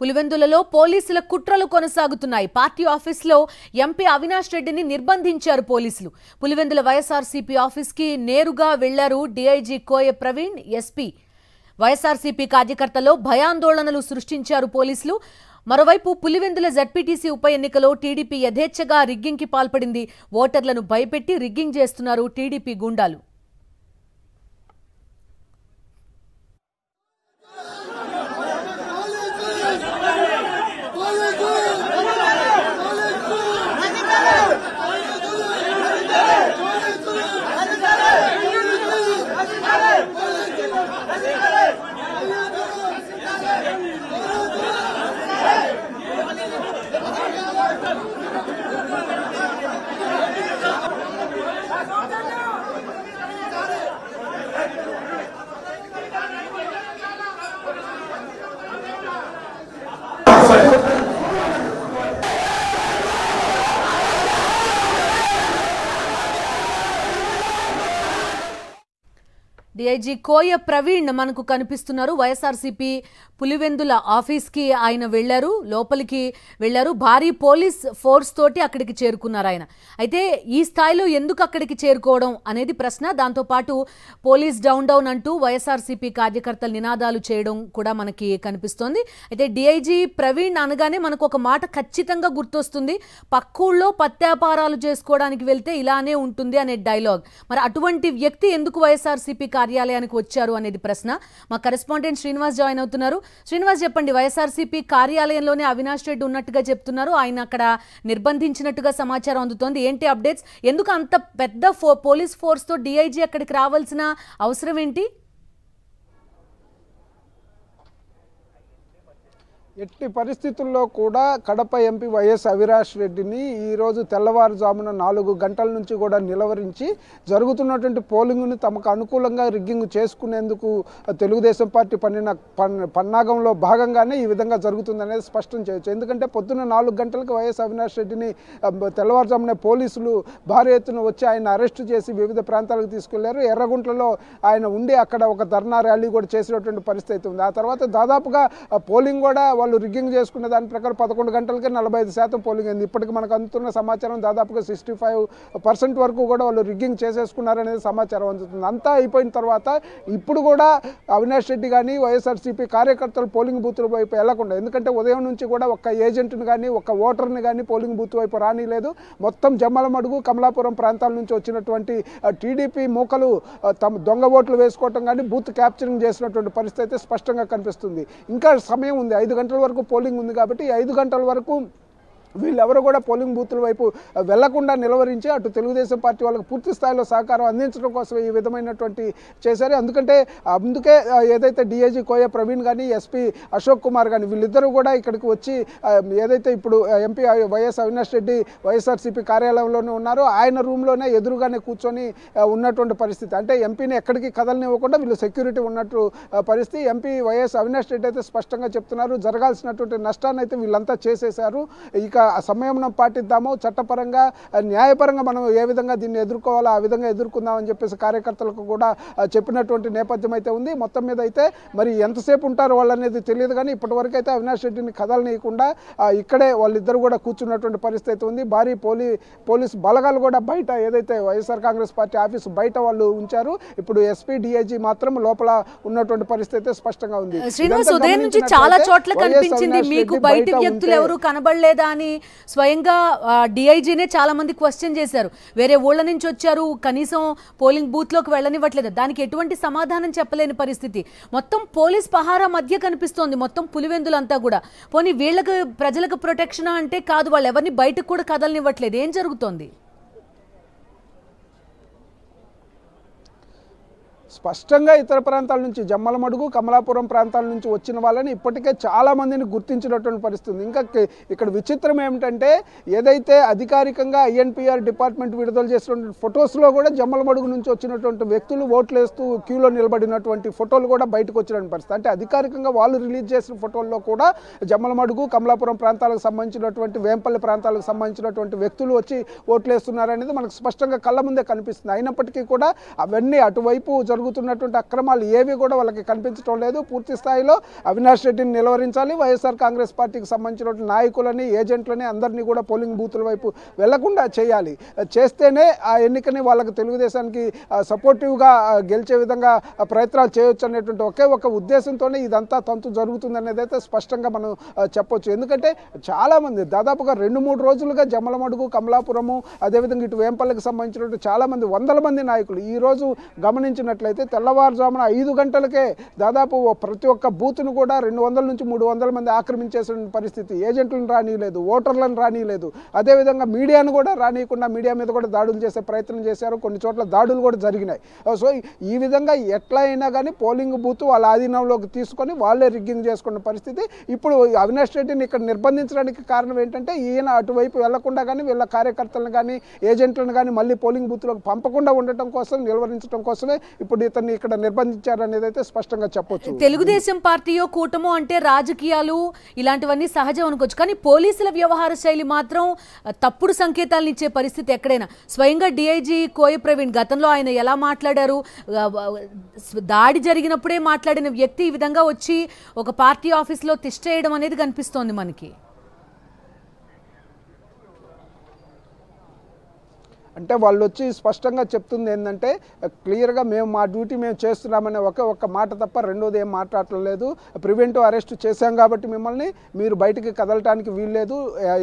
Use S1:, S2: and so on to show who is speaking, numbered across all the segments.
S1: పులివెందులలో పోలీసుల కుట్రలు కొనసాగుతున్నాయి. పార్టీ ఆఫీసులో ఎంపీ అవినాష్ రెడ్డిని నిర్బంధించారు పోలీసులు. పులివెందుల వైఎస్ఆర్సీపీ ఆఫీస్కి నేరుగా వెళ్లారు డీఐజీ కోయ ప్రవీణ్, ఎస్పీ. వైఎస్ఆర్సీపీ కార్యకర్తల్లో భయాందోళనలు సృష్టించారు పోలీసులు. మరోవైపు పులివెందుల జడ్పీటీసీ ఉప ఎన్నికలో టీడీపీ యథేచ్ఛగా రిగ్గింగ్కి పాల్పడింది. ఓటర్లను భయపెట్టి రిగ్గింగ్ చేస్తున్నారు టీడీపీ గుండాలు. డీఐజీ కోయ ప్రవీణ్ మనకు కనిపిస్తున్నారు. వైఎస్ఆర్సీపీ పులివెందుల ఆఫీస్కి ఆయన వెళ్లారు, లోపలికి వెళ్లారు. భారీ పోలీస్ ఫోర్స్ తోటి అక్కడికి చేరుకున్నారు ఆయన. అయితే ఈ స్థాయిలో ఎందుకు అక్కడికి చేరుకోవడం అనేది ప్రశ్న. దాంతోపాటు పోలీస్ డౌన్ డౌన్ అంటూ వైఎస్ఆర్సీపీ కార్యకర్తలు నినాదాలు చేయడం కూడా మనకి కనిపిస్తోంది. అయితే డీఐజీ ప్రవీణ్ అనగానే మనకు ఒక మాట ఖచ్చితంగా గుర్తొస్తుంది, పక్కూళ్ళలో పత్యాపారాలు చేసుకోవడానికి వెళ్తే ఇలానే ఉంటుంది అనే డైలాగ్. మరి అటువంటి వ్యక్తి ఎందుకు వైఎస్ఆర్సీపీ కార్యాలయానికి వచ్చారు అనేది ప్రశ్న. మా కరెస్పాండెంట్ శ్రీనివాస్ జాయిన్ అవుతున్నారు. శ్రీనివాస్, చెప్పండి, వైఎస్ఆర్సీపీ కార్యాలయంలోనే అవినాష్ రెడ్డి ఉన్నట్టుగా చెప్తున్నారు, ఆయన అక్కడ నిర్బంధించినట్టుగా సమాచారం అందుతోంది. ఏంటి అప్డేట్స్? ఎందుకు అంత పెద్ద పోలీస్ ఫోర్స్ తో డీఐజీ అక్కడికి రావాల్సిన అవసరం ఏంటి?
S2: ఎట్టి పరిస్థితుల్లో కూడా కడప ఎంపీ వైఎస్ అవినాష్ రెడ్డిని ఈరోజు తెల్లవారుజామున 4 గంటల నుంచి కూడా నిలవరించి జరుగుతున్నటువంటి పోలింగ్ను తమకు అనుకూలంగా రిగ్గింగ్ చేసుకునేందుకు తెలుగుదేశం పార్టీ పన్నాగంలో భాగంగానే ఈ విధంగా జరుగుతుందనేది స్పష్టం చేయొచ్చు. ఎందుకంటే పొద్దున్న 4 గంటలకు వైఎస్ అవినాష్ రెడ్డిని తెల్లవారుజామున పోలీసులు భారీ ఎత్తున వచ్చి ఆయన అరెస్టు చేసి వివిధ ప్రాంతాలకు తీసుకెళ్లారు. ఎర్రగుంట్లలో ఆయన ఉండి అక్కడ ఒక ధర్నా ర్యాలీ కూడా చేసినటువంటి పరిస్థితి ఉంది. ఆ తర్వాత దాదాపుగా పోలింగ్ కూడా వాళ్ళు రిగ్గింగ్ చేసుకున్న దాని ప్రకారం 11 గంటలకే 45% పోలింగ్ అయింది. ఇప్పటికి మనకు అందుతున్న సమాచారం దాదాపుగా 65% వరకు కూడా వాళ్ళు రిగ్గింగ్ చేసేసుకున్నారనేది సమాచారం అందుతుంది. అంతా అయిపోయిన తర్వాత ఇప్పుడు కూడా అవినాష్ రెడ్డి కానీ వైఎస్ఆర్సీపీ కార్యకర్తలు పోలింగ్ బూతుల వైపు వెళ్లకుండా, ఎందుకంటే ఉదయం నుంచి కూడా ఒక్క ఏజెంట్ని కానీ ఒక్క ఓటర్ని కానీ పోలింగ్ బూత్ వైపు రానిలేదు. మొత్తం జమ్మలమడుగు, కమలాపురం ప్రాంతాల నుంచి వచ్చినటువంటి టీడీపీ మూకలు తమ దొంగ ఓట్లు వేసుకోవటం కానీ బూత్ క్యాప్చరింగ్ చేసినటువంటి పరిస్థితి అయితే స్పష్టంగా కనిపిస్తుంది. ఇంకా సమయం ఉంది, 5 గంటల వరకు పోలింగ్ ఉంది కాబట్టి 5 గంటల వరకు వీళ్ళెవరు కూడా పోలింగ్ బూతుల వైపు వెళ్లకుండా నిలవరించి అటు తెలుగుదేశం పార్టీ వాళ్ళకి పూర్తి స్థాయిలో సహకారం అందించడం కోసం ఈ విధమైనటువంటి చేశారు. అందుకే ఏదైతే డీఐజీ కోయ ప్రవీణ్ కానీ ఎస్పీ అశోక్ కుమార్ కానీ వీళ్ళిద్దరూ కూడా ఇక్కడికి వచ్చి ఏదైతే ఇప్పుడు ఎంపీ వైఎస్ అవినాష్ రెడ్డి వైఎస్ఆర్సీపీ కార్యాలయంలోనే ఉన్నారో ఆయన రూమ్లోనే ఎదురుగానే కూర్చొని ఉన్నటువంటి పరిస్థితి. అంటే ఎంపీని ఎక్కడికి కదలనివ్వకుండా వీళ్ళు సెక్యూరిటీ ఉన్నట్టు పరిస్థితి. ఎంపీ వైఎస్ అవినాష్ రెడ్డి అయితే స్పష్టంగా చెప్తున్నారు, జరగాల్సినటువంటి నష్టాన్ని అయితే వీళ్ళంతా చేసేశారు. ఇక సంయమనం పాటిద్దాము, చట్టపరంగా న్యాయపరంగా మనం ఏ విధంగా దీన్ని ఎదుర్కోవాలో ఆ విధంగా ఎదుర్కొందామని చెప్పేసి కార్యకర్తలకు కూడా చెప్పినటువంటి నేపథ్యం అయితే ఉంది. మొత్తం మీద అయితే మరి ఎంతసేపు ఉంటారో వాళ్ళనేది తెలియదు కానీ ఇప్పటివరకు అయితే అవినాష్ రెడ్డిని కదలనీయకుండా ఇక్కడే వాళ్ళిద్దరు కూడా కూర్చున్నటువంటి పరిస్థితి అయితే ఉంది. భారీ పోలీస్ బలగాలు కూడా బయట ఏదైతే వైఎస్ఆర్ కాంగ్రెస్ పార్టీ ఆఫీసు బయట వాళ్ళు ఉంచారు. ఇప్పుడు ఎస్పీ డీఐజీ మాత్రం లోపల ఉన్నటువంటి పరిస్థితి అయితే స్పష్టంగా ఉంది.
S1: ఉదయం నుంచి చాలా చోట్ల కనిపించింది, మీకు బయట వ్యక్తులు ఎవరు కనబడలేదా అని స్వయంగా డీఐజీనే చాలా మంది క్వశ్చన్ చేశారు. వేరే ఊళ్ళ నుంచి వచ్చారు, కనీసం పోలింగ్ బూత్ లోకి వెళ్ళనివ్వట్లేదు. దానికి ఎటువంటి సమాధానం చెప్పలేని పరిస్థితి. మొత్తం పోలీస్ పహారా మధ్య కనిపిస్తోంది మొత్తం పులివెందులంతా కూడా. పోనీ వీళ్ళకి ప్రజలకు ప్రొటెక్షన్ అంటే కాదు, వాళ్ళు ఎవరిని బయటకు కూడా కదలనివ్వట్లేదు. ఏం జరుగుతోంది?
S2: స్పష్టంగా ఇతర ప్రాంతాల నుంచి జమ్మలమడుగు, కమలాపురం ప్రాంతాల నుంచి వచ్చిన వాళ్ళని ఇప్పటికే చాలా మందిని గుర్తించినటువంటి పరిస్థితి ఉంది. ఇంకా ఇక్కడ విచిత్రం ఏమిటంటే ఏదైతే అధికారికంగా ఐఎన్పిఆర్ డిపార్ట్మెంట్ విడుదల చేసినటువంటి ఫొటోస్లో కూడా జమ్మలమడుగు నుంచి వచ్చినటువంటి వ్యక్తులు ఓట్లు వేస్తూ క్యూలో నిలబడినటువంటి ఫోటోలు కూడా బయటకు వచ్చినటువంటి పరిస్థితి. అంటే అధికారికంగా వాళ్ళు రిలీజ్ చేసిన ఫోటోల్లో కూడా జమ్మలమడుగు, కమలాపురం ప్రాంతాలకు సంబంధించినటువంటి వేంపల్లి ప్రాంతాలకు సంబంధించినటువంటి వ్యక్తులు వచ్చి ఓట్లు వేస్తున్నారనేది మనకు స్పష్టంగా కళ్ళ ముందే కనిపిస్తుంది. అయినప్పటికీ కూడా అవన్నీ అటువైపు జరుగుతున్నటువంటి అక్రమాలు ఏవి కూడా వాళ్ళకి కనిపించడం లేదు. పూర్తి స్థాయిలో అవినాష్ రెడ్డిని నిలవరించాలి. వైఎస్ఆర్ కాంగ్రెస్ పార్టీకి సంబంధించినటువంటి నాయకులని, ఏజెంట్లని అందరినీ కూడా పోలింగ్ బూతుల వైపు వెళ్లకుండా చేయాలి. చేస్తేనే ఆ ఎన్నికని వాళ్ళకి తెలుగుదేశానికి సపోర్టివ్గా గెలిచే విధంగా ప్రయత్నాలు చేయొచ్చు అనేటువంటి ఒకే ఒక ఉద్దేశంతోనే ఇదంతా తంతు జరుగుతుంది అనేది అయితే స్పష్టంగా మనం చెప్పొచ్చు. ఎందుకంటే చాలామంది దాదాపుగా 2-3 రోజులుగా జమ్మలమడుగు, కమలాపురము, అదేవిధంగా ఇటు వేంపల్లికి సంబంధించినటువంటి చాలామంది వందల మంది నాయకులు ఈరోజు గమనించినట్లయితే తెల్లవారుజామున 5 గంటలకే దాదాపు ప్రతి ఒక్క బూత్ను కూడా 200 నుంచి 300 మంది ఆక్రమించేసిన పరిస్థితి. ఏజెంట్లను రానియలేదు, ఓటర్లను రానియలేదు, అదేవిధంగా మీడియాను కూడా రానియకుండా మీడియా మీద కూడా దాడులు చేసే ప్రయత్నం చేశారు. కొన్ని చోట్ల దాడులు కూడా జరిగినాయి. సో ఈ విధంగా ఎట్లా అయినా కానీ పోలింగ్ బూత్ వాళ్ళ ఆధీనంలోకి తీసుకొని వాళ్ళే రిగ్గింగ్ చేసుకున్న పరిస్థితి. ఇప్పుడు అవినాష్ రెడ్డిని ఇక్కడ నిర్బంధించడానికి కారణం ఏంటంటే ఈయన అటువైపు వెళ్లకుండా కానీ వీళ్ళ కార్యకర్తలను కానీ ఏజెంట్లను కానీ మళ్ళీ పోలింగ్ బూత్లోకి పంపకుండా ఉండటం కోసం, నిలువరించడం కోసమే ఇప్పుడు ఇతన్ని ఇక్కడ నిర్బంధించారనేది అయితే స్పష్టంగా చెప్పొచ్చు.
S1: తెలుగుదేశం పార్టీయో కూటమో అంటే రాజకీయాలు ఇలాంటివన్నీ సహజం అనుకోవచ్చు. కానీ పోలీసుల వ్యవహార శైలి మాత్రం తప్పుడు సంకేతాలను ఇచ్చే పరిస్థితి ఎక్కడైనా. స్వయంగా డిఐజీ కోయ ప్రవీణ్ గతంలో ఆయన ఎలా మాట్లాడారు, దాడి జరిగినప్పుడే మాట్లాడిన వ్యక్తి ఈ విధంగా వచ్చి ఒక పార్టీ ఆఫీస్లో తిష్టేయడం అనేది కనిపిస్తోంది మనకి.
S2: అంటే వాళ్ళు వచ్చి స్పష్టంగా చెప్తుంది ఏంటంటే క్లియర్గా మేము మా డ్యూటీ మేము చేస్తున్నామనే ఒక్క మాట తప్ప రెండోది ఏం మాట్లాడలేదు. ప్రివెంటివ్ అరెస్ట్ చేశాం కాబట్టి మిమ్మల్ని మీరు బయటికి కదలటానికి వీల్లేదు.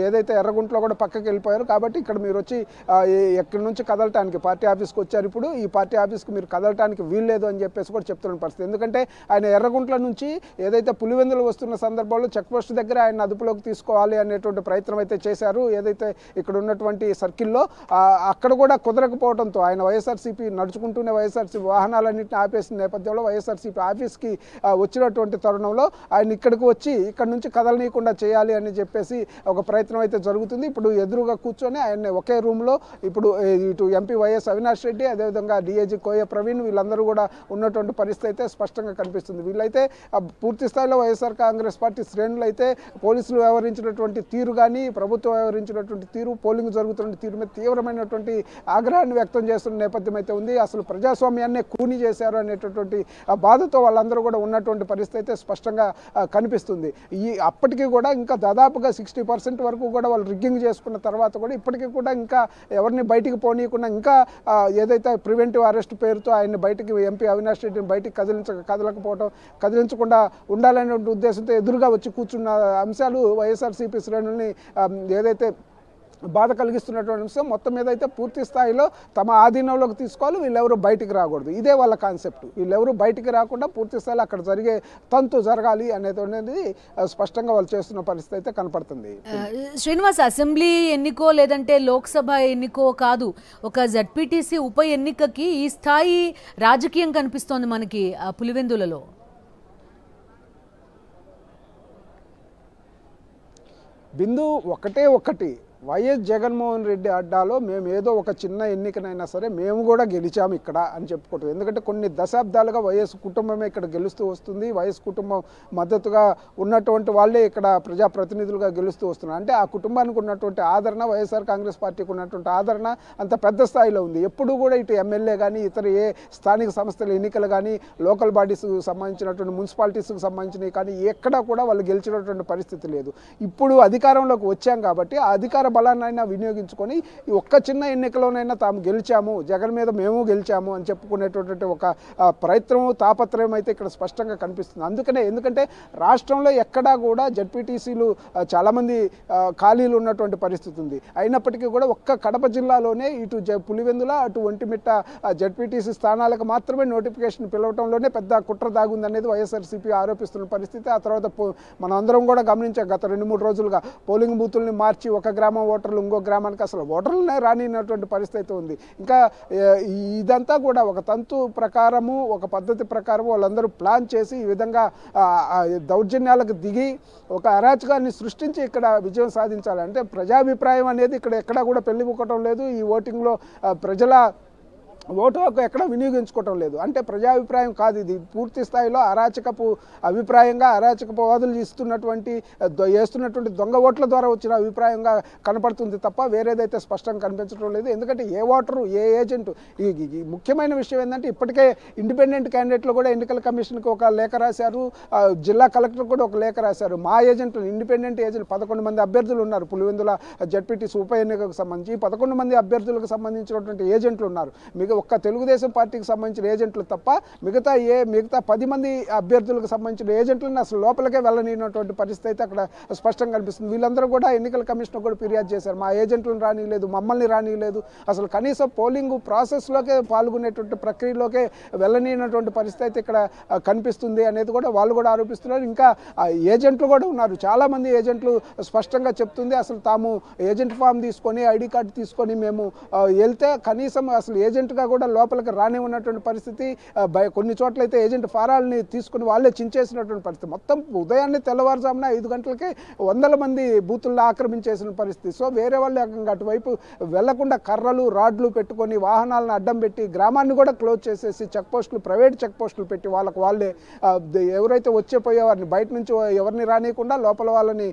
S2: ఏదైతే ఎర్రగుంటలో కూడా పక్కకి వెళ్ళిపోయారు కాబట్టి ఇక్కడ మీరు వచ్చి ఎక్కడి నుంచి కదలటానికి పార్టీ ఆఫీస్కి వచ్చారు. ఇప్పుడు ఈ పార్టీ ఆఫీస్కి మీరు కదలటానికి వీల్లేదు అని చెప్పేసి కూడా చెప్తున్న పరిస్థితి. ఎందుకంటే ఆయన ఎర్రగుంట్ల నుంచి ఏదైతే పులివెందులు వస్తున్న సందర్భంలో చెక్ పోస్ట్ దగ్గర ఆయన అదుపులోకి తీసుకోవాలి అనేటువంటి ప్రయత్నం అయితే చేశారు. ఏదైతే ఇక్కడ ఉన్నటువంటి సర్కిల్లో అక్కడ కూడా కుదరకపోవడంతో ఆయన వైఎస్ఆర్సీపీ నడుచుకుంటూనే వైఎస్ఆర్సీపీ వాహనాలన్నింటినీ ఆపేసిన నేపథ్యంలో వైఎస్ఆర్సీపీ ఆఫీస్కి వచ్చినటువంటి తరుణంలో ఆయన ఇక్కడికి వచ్చి ఇక్కడ నుంచి కదలనీయకుండా చేయాలి అని చెప్పేసి ఒక ప్రయత్నం అయితే జరుగుతుంది. ఇప్పుడు ఎదురుగా కూర్చొని ఆయన ఒకే రూమ్లో ఇప్పుడు ఇటు ఎంపీ వైఎస్ అవినాష్ రెడ్డి, అదేవిధంగా డిఐజీ కోయ ప్రవీణ్ వీళ్ళందరూ కూడా ఉన్నటువంటి పరిస్థితి అయితే స్పష్టంగా కనిపిస్తుంది. వీళ్ళైతే పూర్తి స్థాయిలో వైఎస్ఆర్ కాంగ్రెస్ పార్టీ శ్రేణులు అయితే పోలీసులు వ్యవహరించినటువంటి తీరు కానీ, ప్రభుత్వం వ్యవహరించినటువంటి తీరు, పోలింగ్ జరుగుతున్న తీరు మీద తీవ్రమైనటువంటి ఆగ్రహాన్ని వ్యక్తం చేస్తున్న నేపథ్యం అయితే ఉంది. అసలు ప్రజాస్వామ్యాన్నే కూని చేశారు అనేటటువంటి బాధతో వాళ్ళందరూ కూడా ఉన్నటువంటి పరిస్థితి అయితే స్పష్టంగా కనిపిస్తుంది. అప్పటికీ కూడా ఇంకా దాదాపుగా 60% వరకు కూడా వాళ్ళు రిగ్గింగ్ చేసుకున్న తర్వాత కూడా ఇప్పటికీ కూడా ఇంకా ఎవరిని బయటికి పోనీయకుండా ఇంకా ఏదైతే ప్రివెంటివ్ అరెస్ట్ పేరుతో ఆయన్ని బయటికి ఎంపీ అవినాష్ రెడ్డిని బయటికి కదిలించకుండా ఉండాలనే ఉద్దేశంతో ఎదురుగా వచ్చి కూర్చున్న అంశాలు వైఎస్ఆర్సీపీ శ్రేణుల్ని ఏదైతే బాధ కలిగిస్తున్నటువంటి అంశం. మొత్తం మీద అయితే పూర్తి స్థాయిలో తమ ఆధీనంలోకి తీసుకోవాలి, వీళ్ళెవరూ బయటికి రాకూడదు. ఇదే వాళ్ళ కాన్సెప్ట్. వీళ్ళెవరూ బయటికి రాకుండా పూర్తి స్థాయిలో అక్కడ జరిగే తంతు జరగాలి అనేది స్పష్టంగా వాళ్ళు చేస్తున్న పరిస్థితి అయితే కనపడుతుంది.
S1: శ్రీనివాస్, అసెంబ్లీ ఎన్నికో లేదంటే లోక్సభ ఎన్నికో కాదు, ఒక జడ్పీటీసీ ఉప ఎన్నికకి ఈ స్థాయి రాజకీయం కనిపిస్తోంది మనకి పులివెందులలో.
S2: బిందు ఒకటి వైఎస్ జగన్మోహన్ రెడ్డి అడ్డాలో మేము ఏదో ఒక చిన్న ఎన్నికనైనా సరే మేము కూడా గెలిచాము ఇక్కడ అని చెప్పుకోవటం. ఎందుకంటే కొన్ని దశాబ్దాలుగా వైఎస్ కుటుంబమే ఇక్కడ గెలుస్తూ వస్తుంది. వైఎస్ కుటుంబం మద్దతుగా ఉన్నటువంటి వాళ్ళే ఇక్కడ ప్రజాప్రతినిధులుగా గెలుస్తూ వస్తున్నారు. అంటే ఆ కుటుంబానికి ఉన్నటువంటి ఆదరణ, వైఎస్ఆర్ కాంగ్రెస్ పార్టీకి ఉన్నటువంటి ఆదరణ అంత పెద్ద స్థాయిలో ఉంది. ఎప్పుడు కూడా ఇటు ఎమ్మెల్యే కానీ, ఇతర ఏ స్థానిక సంస్థల ఎన్నికలు కానీ, లోకల్ బాడీస్కి సంబంధించినటువంటి మున్సిపాలిటీస్కి సంబంధించినవి కానీ ఎక్కడా కూడా వాళ్ళు గెలిచినటువంటి పరిస్థితి లేదు. ఇప్పుడు అధికారంలోకి వచ్చాం కాబట్టి ఆ అధికార బలాన్నైనా వినియోగించుకొని ఈ ఒక్క చిన్న ఎన్నికలోనైనా తాము గెలిచాము, జగన్ మీద మేము గెలిచాము అని చెప్పుకునేటటువంటి ఒక ప్రయత్నం, తాపత్రయం అయితే ఇక్కడ స్పష్టంగా కనిపిస్తుంది. ఎందుకంటే రాష్ట్రంలో ఎక్కడా కూడా జడ్పీటీసీలు చాలామంది ఖాళీలు ఉన్నటువంటి పరిస్థితి ఉంది. అయినప్పటికీ కూడా ఒక్క కడప జిల్లాలోనే ఇటు పులివెందుల, అటు ఒంటిమిట్ట జడ్పీటీసీ స్థానాలకు మాత్రమే నోటిఫికేషన్ పిలవటంలోనే పెద్ద కుట్ర దాగుందనేది వైఎస్ఆర్సీపీ ఆరోపిస్తున్న పరిస్థితి. ఆ తర్వాత మనం అందరం కూడా గమనించాం, గత 2-3 రోజులుగా పోలింగ్ బూతుల్ని మార్చి ఒక గ్రామం ఓటర్లు ఇంకో గ్రామానికి అసలు ఓటర్లనే రానినటువంటి పరిస్థితి ఉంది. ఇంకా ఇదంతా కూడా ఒక తంతు ప్రకారము, ఒక పద్ధతి ప్రకారము వాళ్ళందరూ ప్లాన్ చేసి ఈ విధంగా దౌర్జన్యాలకు దిగి ఒక అరాచకాన్ని సృష్టించి ఇక్కడ విజయం సాధించాలి. అంటే ప్రజాభిప్రాయం అనేది ఇక్కడ ఎక్కడా కూడా పెళ్లిబుక్కటం లేదు. ఈ ఓటింగ్లో ప్రజల ఓటు హక్కు ఎక్కడ వినియోగించుకోవటం లేదు. అంటే ప్రజాభిప్రాయం కాదు, ఇది పూర్తి స్థాయిలో అరాచకపు అభిప్రాయంగా, అరాచకపు వాదులు వేస్తున్నటువంటి దొంగ ఓట్ల ద్వారా వచ్చిన అభిప్రాయంగా కనపడుతుంది తప్ప వేరేదైతే స్పష్టంగా కనిపించడం లేదు. ఎందుకంటే ఏ ఓటరు, ఏ ఏజెంట్, ఈ ముఖ్యమైన విషయం ఏంటంటే ఇప్పటికే ఇండిపెండెంట్ క్యాండిడేట్లు కూడా ఎన్నికల కమిషన్కి ఒక లేఖ రాశారు, జిల్లా కలెక్టర్ కూడా ఒక లేఖ రాశారు. మా ఏజెంట్లు, ఇండిపెండెంట్ ఏజెంట్ 11 మంది అభ్యర్థులు ఉన్నారు. పులివెందుల జడ్పీటీసీ ఉప ఎన్నికకు సంబంధించి 11 మంది అభ్యర్థులకు సంబంధించినటువంటి ఏజెంట్లు ఉన్నారు. ఒక్క తెలుగుదేశం పార్టీకి సంబంధించిన ఏజెంట్లు తప్ప మిగతా 10 మంది అభ్యర్థులకు సంబంధించిన ఏజెంట్లను అసలు లోపలికే వెళ్ళనినటువంటి పరిస్థితి అయితే అక్కడ స్పష్టంగా కనిపిస్తుంది. వీళ్ళందరూ కూడా ఎన్నికల కమిషన్ కూడా ఫిర్యాదు చేశారు, మా ఏజెంట్లను రానిలేదు, మమ్మల్ని రానిలేదు, అసలు కనీసం పోలింగ్ ప్రాసెస్లోకే పాల్గొనేటువంటి ప్రక్రియలోకే వెళ్ళనినటువంటి పరిస్థితి అయితే ఇక్కడ కనిపిస్తుంది అనేది కూడా వాళ్ళు కూడా ఆరోపిస్తున్నారు. ఇంకా ఏజెంట్లు కూడా ఉన్నారు, చాలామంది ఏజెంట్లు స్పష్టంగా చెప్తుంది అసలు తాము ఏజెంట్ ఫామ్ తీసుకొని, ఐడి కార్డు తీసుకొని మేము వెళ్తే కనీసం అసలు ఏజెంట్గా కూడా లోపలికి రానివ్వనటువంటి పరిస్థితి, కొన్ని చోట్ల అయితే ఏజెంట్ ఫారాలని తీసుకుని వాళ్ళే చించేసినటువంటి పరిస్థితి. మొత్తం ఉదయాన్నే తెల్లవారుజామున 5 గంటలకే 100 మంది బూతులను ఆక్రమించేసిన పరిస్థితి. సో వేరే వాళ్ళు అటువైపు వెళ్లకుండా కర్రలు, రాడ్లు పెట్టుకొని వాహనాలను అడ్డం పెట్టి గ్రామాన్ని కూడా క్లోజ్ చేసేసి ప్రైవేట్ చెక్ పోస్టులు పెట్టి వాళ్ళే ఎవరైతే పోయేవారిని బయట నుంచి ఎవరిని రానియకుండా లోపల వాళ్ళని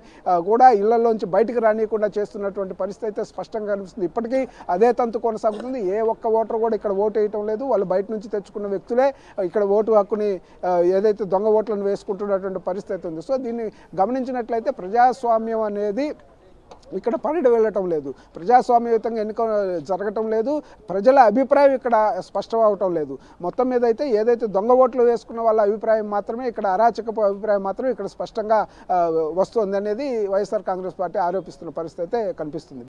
S2: కూడా ఇళ్లలోంచి బయటికి రానియకుండా చేస్తున్నటువంటి పరిస్థితి అయితే స్పష్టంగా కనిపిస్తుంది. ఇప్పటికీ అదే తంతు కొనసాగుతుంది. ఏ ఒక్క ఓటర్ కూడా ఇక్కడ ఓటు వేయటం లేదు, వాళ్ళు బయట నుంచి తెచ్చుకున్న వ్యక్తులే ఇక్కడ ఓటు హక్కుని ఏదైతే దొంగ ఓట్లను వేసుకుంటున్నటువంటి పరిస్థితి ఉంది. సో దీన్ని గమనించినట్లయితే ప్రజాస్వామ్యం అనేది ఇక్కడ పరిడి వెళ్ళటం లేదు, ప్రజాస్వామ్యయుతంగా ఎన్నిక జరగటం లేదు, ప్రజల అభిప్రాయం ఇక్కడ స్పష్టం అవటం లేదు. మొత్తం మీద అయితే ఏదైతే దొంగ ఓట్లు వేసుకున్న వాళ్ళ అభిప్రాయం మాత్రమే, ఇక్కడ అరాచకపు అభిప్రాయం మాత్రమే ఇక్కడ స్పష్టంగా వస్తుంది అనేది వైఎస్ఆర్ కాంగ్రెస్ పార్టీ ఆరోపిస్తున్న పరిస్థితి అయితే కనిపిస్తుంది.